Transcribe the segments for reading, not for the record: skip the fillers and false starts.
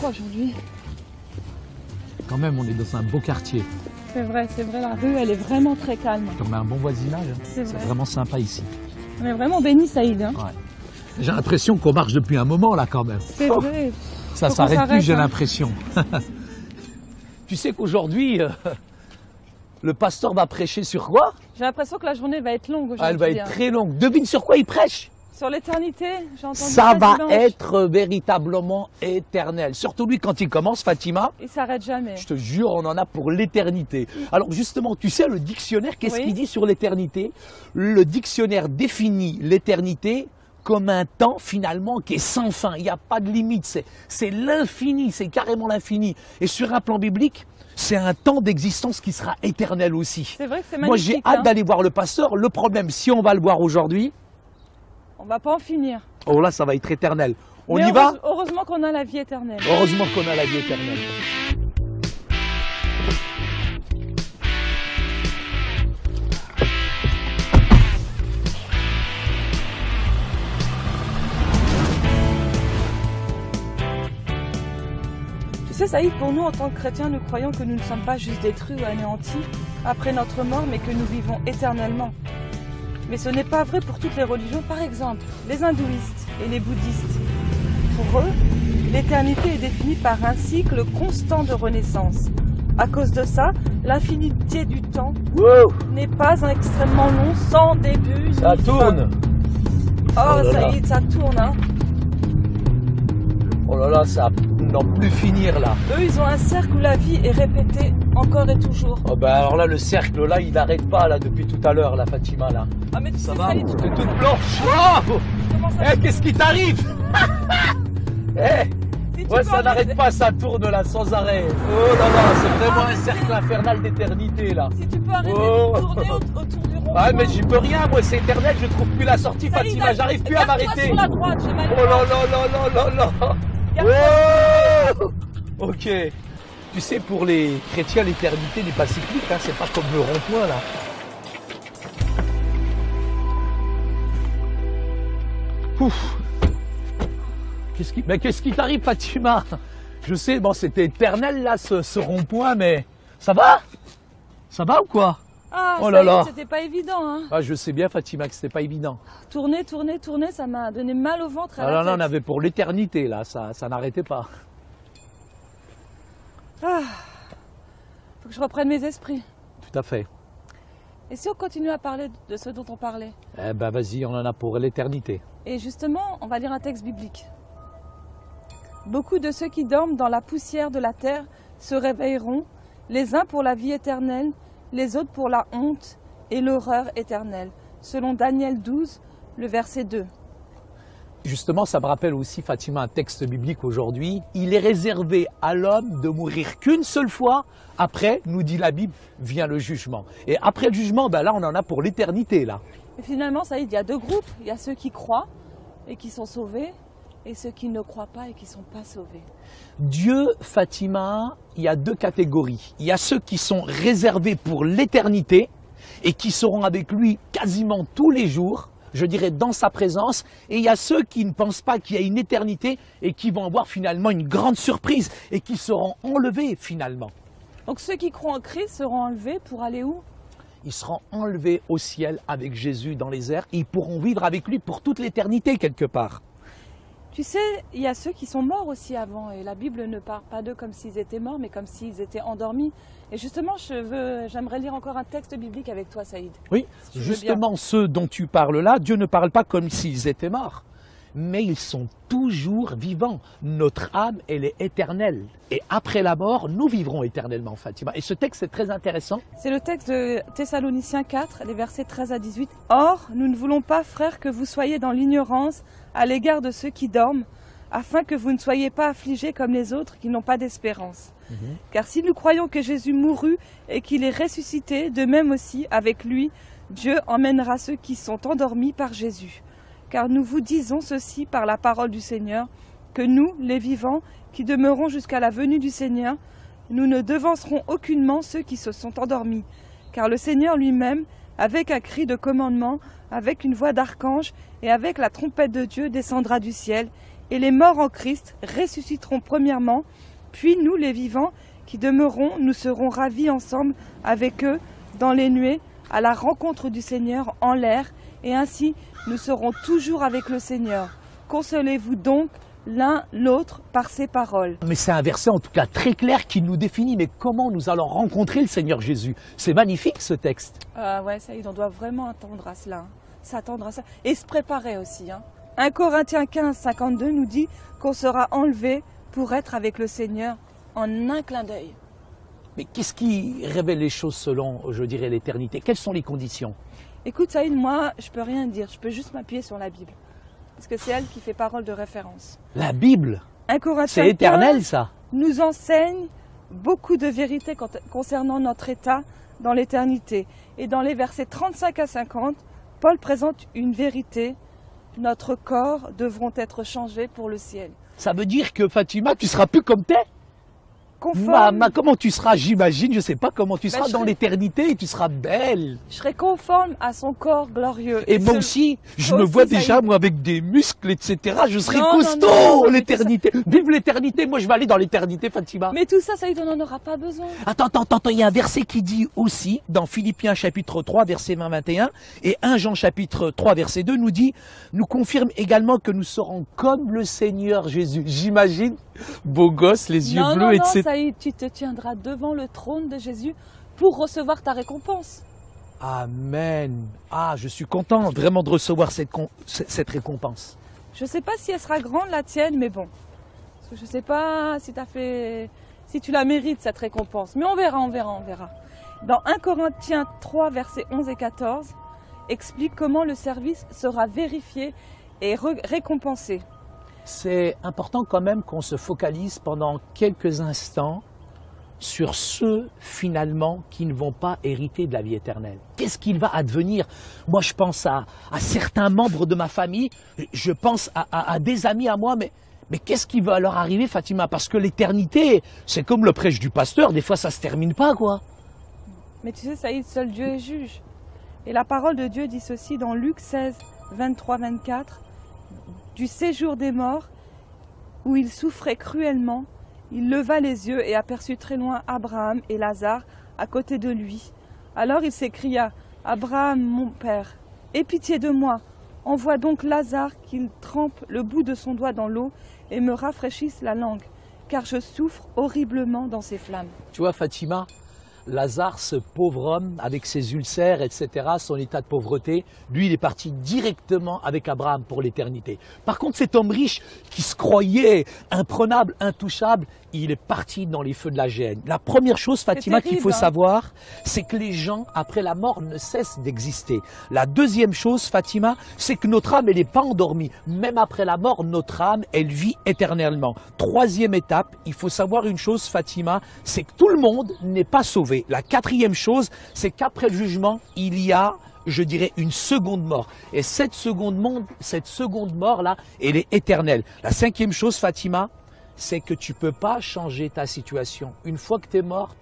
froid aujourd'hui. Quand même, on est dans un beau quartier. C'est vrai, la rue, elle est vraiment très calme. On a un bon voisinage. C'est vrai. Vraiment sympa ici. On est vraiment bénis, Saïd. Hein. Ouais. J'ai l'impression qu'on marche depuis un moment là quand même. C'est vrai. Ça Faut qu'on s'arrête plus, s'arrête, j'ai hein. l'impression. Tu sais qu'aujourd'hui, le pasteur va prêcher sur quoi? J'ai l'impression que la journée va être longue aujourd'hui. Elle va être très longue. Devine sur quoi il prêche? Sur l'éternité, j'ai entendu Ça va dimanche. être véritablement éternel. Surtout lui, quand il commence, Fatima, Il s'arrête jamais. je te jure, on en a pour l'éternité. Alors justement, tu sais, le dictionnaire, qu'est-ce Oui. qu'il dit sur l'éternité? Le dictionnaire définit l'éternité comme un temps finalement qui est sans fin. Il n'y a pas de limite, c'est l'infini, c'est carrément l'infini. Et sur un plan biblique, c'est un temps d'existence qui sera éternel aussi. C'est vrai que c'est Moi, magnifique. j'ai hâte hein. d'aller voir le pasteur. Le problème, si on va le voir aujourd'hui, On va pas en finir. oh là, ça va être éternel. On Mais y va? Heureusement qu'on a la vie éternelle. Heureusement qu'on a la vie éternelle. Tu sais, Saïd, pour nous, en tant que chrétiens, nous croyons que nous ne sommes pas juste détruits ou anéantis après notre mort, mais que nous vivons éternellement. Mais ce n'est pas vrai pour toutes les religions. Par exemple, les hindouistes et les bouddhistes. Pour eux, l'éternité est définie par un cycle constant de renaissance. À cause de ça, l'infinité du temps Wow, n'est pas extrêmement long, sans début ça ni tourne. fin. Oh, Oh là là. Saïd, ça tourne, hein. Oh là là, ça n'en plus finir là. Eux, ils ont un cercle où la vie est répétée encore et toujours. Oh ben alors là, le cercle là, il n'arrête pas là depuis tout à l'heure, la Fatima là. Ah, mais tu Ça sais, va? Saïd, T'es toute blanche. Oh, comment ça qu'est-ce qui t'arrive? Si tu Ouais, peux ça enlever- n'arrête pas, ça tourne là sans arrêt. Oh là là, c'est vraiment un cercle infernal d'éternité là. Si tu peux arrêter Oh. de tourner autour du rond. Ah mais j'y peux rien, moi c'est éternel, je trouve plus la sortie Saïd, Fatima, j'arrive plus à garde-toi m'arrêter. sur la droite, j'ai mal. Oh là là là là là là. Garde-toi Oh, ok. Tu sais, pour les chrétiens, l'éternité n'est pas cyclique, hein, c'est pas comme le rond-point là. Ouf. Mais qu'est-ce qui t'arrive, Fatima? Je sais, bon, c'était éternel là, ce rond-point, mais ça va? Ça va ou quoi? Ah, Oh là Saïd, là. c'était pas évident, hein. Ah, je sais bien, Fatima, que c'était pas évident. Tourner, ça m'a donné mal au ventre à Ah la là, là, on tête. avait pour l'éternité là, ça n'arrêtait pas. Ah, faut que je reprenne mes esprits. Tout à fait. Et si on continue à parler de ce dont on parlait? Eh ben vas-y, on en a pour l'éternité. Et justement, on va lire un texte biblique. Beaucoup de ceux qui dorment dans la poussière de la terre se réveilleront, les uns pour la vie éternelle, les autres pour la honte et l'horreur éternelle. Selon Daniel 12, le verset 2. Justement, ça me rappelle aussi, Fatima, un texte biblique aujourd'hui. Il est réservé à l'homme de mourir qu'une seule fois. Après, nous dit la Bible, vient le jugement. Et après le jugement, ben là, on en a pour l'éternité, là. Et finalement, ça y est, il y a deux groupes. Il y a ceux qui croient et qui sont sauvés, et ceux qui ne croient pas et qui ne sont pas sauvés. Dieu, Fatima, il y a deux catégories. Il y a ceux qui sont réservés pour l'éternité et qui seront avec lui quasiment tous les jours, je dirais dans sa présence, et il y a ceux qui ne pensent pas qu'il y a une éternité et qui vont avoir finalement une grande surprise et qui seront enlevés finalement. Donc ceux qui croient en Christ seront enlevés pour aller où? Ils seront enlevés au ciel avec Jésus dans les airs et ils pourront vivre avec lui pour toute l'éternité quelque part. Tu sais, il y a ceux qui sont morts aussi avant, et la Bible ne parle pas d'eux comme s'ils étaient morts, mais comme s'ils étaient endormis. Et justement, j'aimerais lire encore un texte biblique avec toi, Saïd. Oui, Si tu veux justement ceux dont tu parles là, Dieu ne parle pas comme s'ils étaient morts, mais ils sont toujours vivants. Notre âme, elle est éternelle. Et après la mort, nous vivrons éternellement, Fatima. Et ce texte est très intéressant. C'est le texte de Thessaloniciens 4, les versets 13 à 18. « Or, nous ne voulons pas, frères, que vous soyez dans l'ignorance à l'égard de ceux qui dorment, afin que vous ne soyez pas affligés comme les autres qui n'ont pas d'espérance. Car si nous croyons que Jésus mourut et qu'il est ressuscité, de même aussi, avec lui, Dieu emmènera ceux qui sont endormis par Jésus. Car nous vous disons ceci par la parole du Seigneur, que nous, les vivants, qui demeurons jusqu'à la venue du Seigneur, nous ne devancerons aucunement ceux qui se sont endormis. Car le Seigneur lui-même, avec un cri de commandement, avec une voix d'archange et avec la trompette de Dieu, descendra du ciel, Et les morts en Christ ressusciteront premièrement, puis nous, les vivants, qui demeurons, nous serons ravis ensemble avec eux dans les nuées, à la rencontre du Seigneur en l'air, et ainsi nous serons toujours avec le Seigneur. Consolez-vous donc l'un l'autre par ces paroles. Mais c'est un verset en tout cas très clair qui nous définit, mais comment nous allons rencontrer le Seigneur Jésus. C'est magnifique ce texte. Ouais, ça y est, on doit vraiment attendre à cela, s'attendre à ça, et se préparer aussi. 1 Corinthiens 15, 52 nous dit qu'on sera enlevé pour être avec le Seigneur en un clin d'œil. Mais qu'est-ce qui révèle les choses selon, je dirais, l'éternité? Quelles sont les conditions? Écoute Saïd, moi je peux rien dire, je peux juste m'appuyer sur la Bible. Parce que c'est elle qui fait parole de référence. La Bible, 1 Corinthiens c'est éternel 15 ça. Nous enseigne beaucoup de vérités concernant notre état dans l'éternité. Et dans les versets 35 à 50, Paul présente une vérité. Notre corps devront être changés pour le ciel. Ça veut dire que Fatima, tu seras plus comme t'es? Conforme, Comment tu seras, j'imagine, je sais pas comment tu seras je dans serai- l'éternité et tu seras belle. je serai conforme à son corps glorieux. Et moi ce- aussi, je toi me aussi, vois Saïd. déjà, moi, avec des muscles, etc. Je serai Non, non, costaud, non, mais l'éternité. Vive l'éternité, moi je vais aller dans l'éternité, Fatima. Mais tout ça, Saïd, on n'en aura pas besoin. Attends, il y a un verset qui dit aussi, dans Philippiens chapitre 3, verset 20-21, et 1 Jean chapitre 3, verset 2, nous dit, nous confirme également que nous serons comme le Seigneur Jésus. J'imagine, beau gosse, les yeux Non, bleus, non, etc. Saïd, tu te tiendras devant le trône de Jésus pour recevoir ta récompense. Amen. Ah, je suis content vraiment de recevoir cette récompense. Je ne sais pas si elle sera grande la tienne, mais bon. Parce que je ne sais pas si tu la mérites cette récompense. Mais on verra. Dans 1 Corinthiens 3, versets 11 et 14, explique comment le service sera vérifié et récompensé. C'est important quand même qu'on se focalise pendant quelques instants sur ceux finalement qui ne vont pas hériter de la vie éternelle. Qu'est-ce qu'il va advenir? Moi je pense à certains membres de ma famille, je pense à des amis à moi, mais qu'est-ce qui va leur arriver, Fatima? Parce que l'éternité, c'est comme le prêche du pasteur, des fois ça se termine pas, quoi. Mais tu sais, Saïd, seul Dieu est juge. Et la parole de Dieu dit ceci dans Luc 16, 23-24, du séjour des morts, où il souffrait cruellement, il leva les yeux et aperçut très loin Abraham et Lazare à côté de lui. Alors il s'écria, « Abraham, mon père, aie pitié de moi, envoie donc Lazare qu'il trempe le bout de son doigt dans l'eau et me rafraîchisse la langue, car je souffre horriblement dans ces flammes. » Tu vois, Fatima, Lazare, ce pauvre homme, avec ses ulcères, etc., son état de pauvreté, lui, il est parti directement avec Abraham pour l'éternité. Par contre, cet homme riche, qui se croyait imprenable, intouchable, il est parti dans les feux de la géhenne. La première chose, Fatima, qu'il faut savoir, c'est que les gens, après la mort, ne cessent d'exister. La deuxième chose, Fatima, c'est que notre âme, elle n'est pas endormie. Même après la mort, notre âme, elle vit éternellement. Troisième étape, il faut savoir une chose, Fatima, c'est que tout le monde n'est pas sauvé. La quatrième chose, c'est qu'après le jugement, il y a, je dirais, une seconde mort. Et cette seconde mort-là, elle est éternelle. La cinquième chose, Fatima, c'est que tu ne peux pas changer ta situation. Une fois que tu es mort,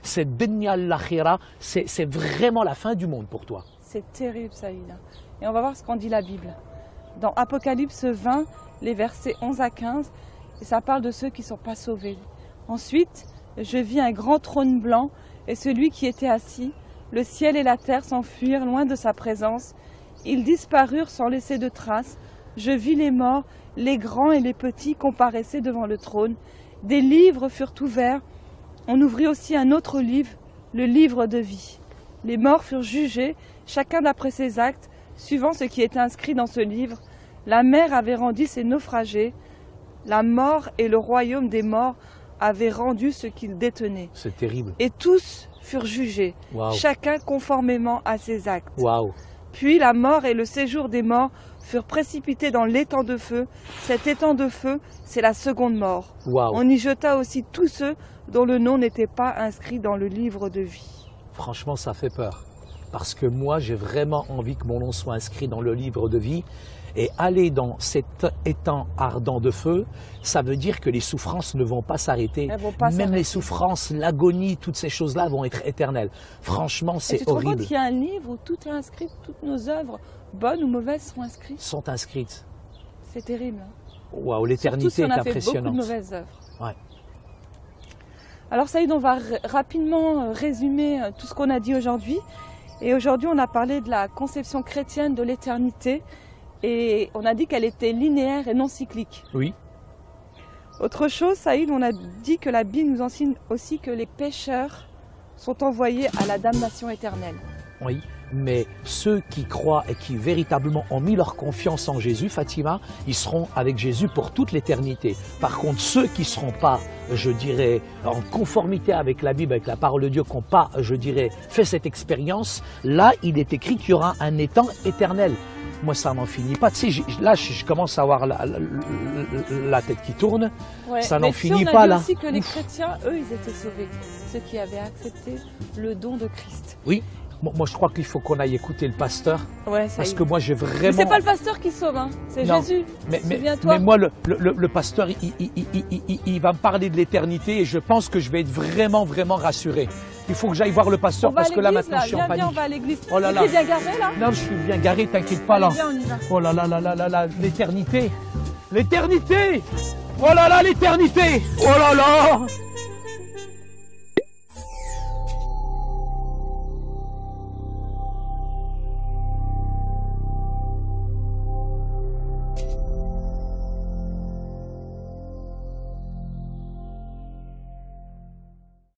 c'est Dunya al-Akhira, c'est vraiment la fin du monde pour toi. C'est terrible, Saïd. Et on va voir ce qu'en dit la Bible. Dans Apocalypse 20, les versets 11 à 15, et ça parle de ceux qui ne sont pas sauvés. Ensuite, je vis un grand trône blanc, et celui qui était assis, le ciel et la terre s'enfuirent loin de sa présence. Ils disparurent sans laisser de traces. Je vis les morts, les grands et les petits comparaissaient devant le trône. Des livres furent ouverts. On ouvrit aussi un autre livre, le livre de vie. Les morts furent jugés, chacun d'après ses actes, suivant ce qui était inscrit dans ce livre. La mer avait rendu ses naufragés. La mort et le royaume des morts avaient rendu ce qu'ils détenaient. C'est terrible. Et tous furent jugés, chacun conformément à ses actes. Puis la mort et le séjour des morts furent précipités dans l'étang de feu. Cet étang de feu, c'est la seconde mort. On y jeta aussi tous ceux dont le nom n'était pas inscrit dans le livre de vie. Franchement, ça fait peur. Parce que moi, j'ai vraiment envie que mon nom soit inscrit dans le livre de vie. Et aller dans cet étang ardent de feu, ça veut dire que les souffrances ne vont pas s'arrêter. Même les souffrances, l'agonie, toutes ces choses-là vont être éternelles. Franchement, c'est horrible. Tu te rends compte qu'il y a un livre où tout est inscrit, toutes nos œuvres, bonnes ou mauvaises, sont inscrites? Sont inscrites. C'est terrible. Waouh, l'éternité si on est a fait beaucoup de impressionnante. mauvaises œuvres. Ouais. Alors Saïd, on va rapidement résumer tout ce qu'on a dit aujourd'hui. Et aujourd'hui, on a parlé de la conception chrétienne de l'éternité. Et on a dit qu'elle était linéaire et non cyclique. Oui. Autre chose, Saïd, on a dit que la Bible nous enseigne aussi que les pécheurs sont envoyés à la damnation éternelle. Oui, mais ceux qui croient et qui véritablement ont mis leur confiance en Jésus, Fatima, ils seront avec Jésus pour toute l'éternité. Par contre, ceux qui ne seront pas, je dirais, en conformité avec la Bible, avec la parole de Dieu, qui n'ont pas, je dirais, fait cette expérience, là, il est écrit qu'il y aura un étang éternel. Moi, ça n'en finit pas. Tu sais, là, je commence à avoir la tête qui tourne. Ouais, ça n'en finit on a pas, dit là. aussi que les chrétiens, eux, ils étaient sauvés. Ceux qui avaient accepté le don de Christ. Oui. Moi, je crois qu'il faut qu'on aille écouter le pasteur. Ouais, ça parce y est. que moi, j'ai vraiment... Mais c'est pas le pasteur qui sauve, hein. C'est Non, Jésus. Mais Souviens-toi. moi, le pasteur, il va me parler de l'éternité et je pense que je vais être vraiment, vraiment rassuré. Il faut que j'aille voir le pasteur On va à parce que là, l'église, maintenant, je suis en Viens, panique. on va à l'église. Oh là là. T'es bien garé, là? Non, je suis bien garé, t'inquiète pas là. Allez, viens, on y va. Oh là là là là là là, l'éternité. L'éternité. Oh là là, l'éternité. Oh là là.